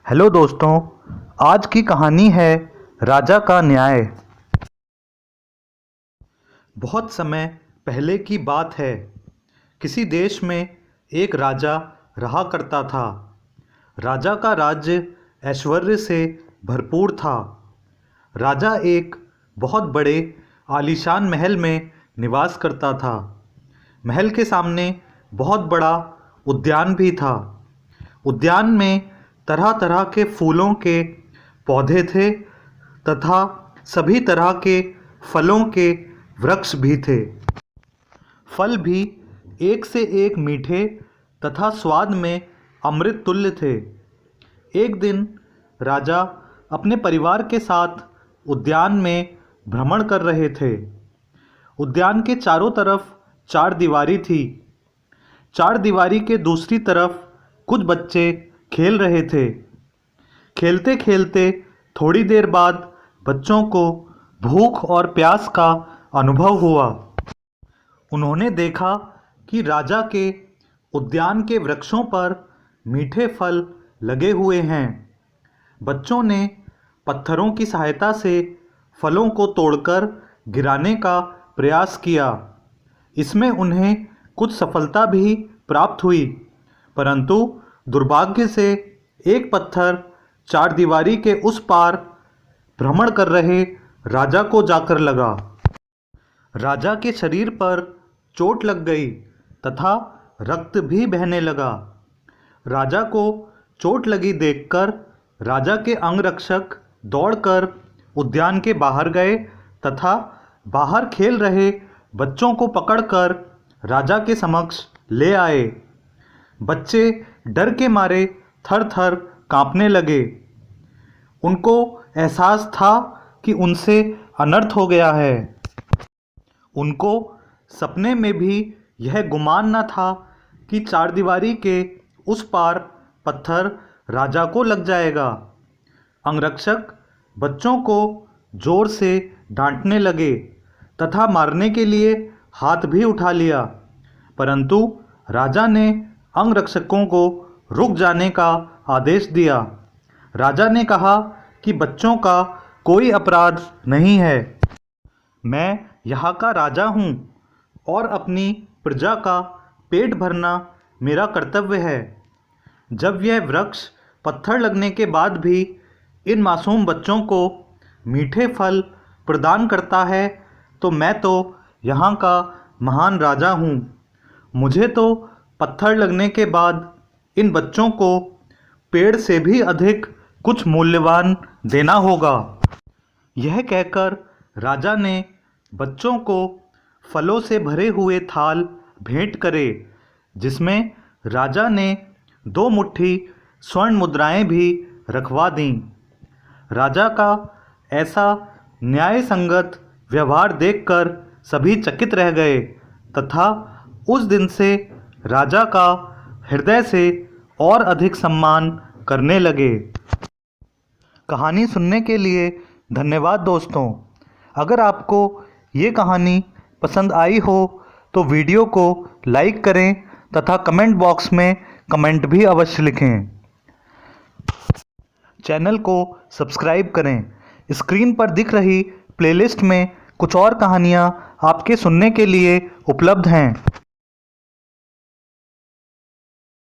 Hello दोस्तों, आज की कहानी है राजा का न्याय। बहुत समय पहले की बात है। किसी देश में एक राजा रहा करता था। राजा का राज्य ऐश्वर्य से भरपूर था। राजा एक बहुत बड़े आलीशान महल में निवास करता था। महल के सामने बहुत बड़ा उद्यान भी था। उद्यान में तरह तरह के फूलों के पौधे थे तथा सभी तरह के फलों के वृक्ष भी थे। फल भी एक से एक मीठे तथा स्वाद में अमृत तुल्य थे। एक दिन राजा अपने परिवार के साथ उद्यान में भ्रमण कर रहे थे। उद्यान के चारों तरफ चार दीवारी थी। चार दीवारी के दूसरी तरफ कुछ बच्चे खेल रहे थे। खेलते खेलते थोड़ी देर बाद बच्चों को भूख और प्यास का अनुभव हुआ। उन्होंने देखा कि राजा के उद्यान के वृक्षों पर मीठे फल लगे हुए हैं। बच्चों ने पत्थरों की सहायता से फलों को तोड़कर गिराने का प्रयास किया। इसमें उन्हें कुछ सफलता भी प्राप्त हुई, परंतु दुर्भाग्य से एक पत्थर चार दीवारी के उस पार भ्रमण कर रहे राजा को जाकर लगा। राजा के शरीर पर चोट लग गई तथा रक्त भी बहने लगा। राजा को चोट लगी देखकर राजा के अंगरक्षक दौड़कर उद्यान के बाहर गए तथा बाहर खेल रहे बच्चों को पकड़कर राजा के समक्ष ले आए। बच्चे डर के मारे थर थर कांपने लगे। उनको एहसास था कि उनसे अनर्थ हो गया है। उनको सपने में भी यह गुमान न था कि चारदीवारी के उस पार पत्थर राजा को लग जाएगा। अंगरक्षक बच्चों को जोर से डांटने लगे तथा मारने के लिए हाथ भी उठा लिया, परंतु राजा ने अंगरक्षकों को रुक जाने का आदेश दिया। राजा ने कहा कि बच्चों का कोई अपराध नहीं है। मैं यहाँ का राजा हूँ और अपनी प्रजा का पेट भरना मेरा कर्तव्य है। जब यह वृक्ष पत्थर लगने के बाद भी इन मासूम बच्चों को मीठे फल प्रदान करता है तो मैं तो यहाँ का महान राजा हूँ। मुझे तो पत्थर लगने के बाद इन बच्चों को पेड़ से भी अधिक कुछ मूल्यवान देना होगा। यह कहकर राजा ने बच्चों को फलों से भरे हुए थाल भेंट करे, जिसमें राजा ने 2 मुट्ठी स्वर्ण मुद्राएं भी रखवा दीं। राजा का ऐसा न्याय संगत व्यवहार देखकर सभी चकित रह गए तथा उस दिन से राजा का हृदय से और अधिक सम्मान करने लगे। कहानी सुनने के लिए धन्यवाद दोस्तों। अगर आपको ये कहानी पसंद आई हो तो वीडियो को लाइक करें तथा कमेंट बॉक्स में कमेंट भी अवश्य लिखें। चैनल को सब्सक्राइब करें। स्क्रीन पर दिख रही प्लेलिस्ट में कुछ और कहानियाँ आपके सुनने के लिए उपलब्ध हैं।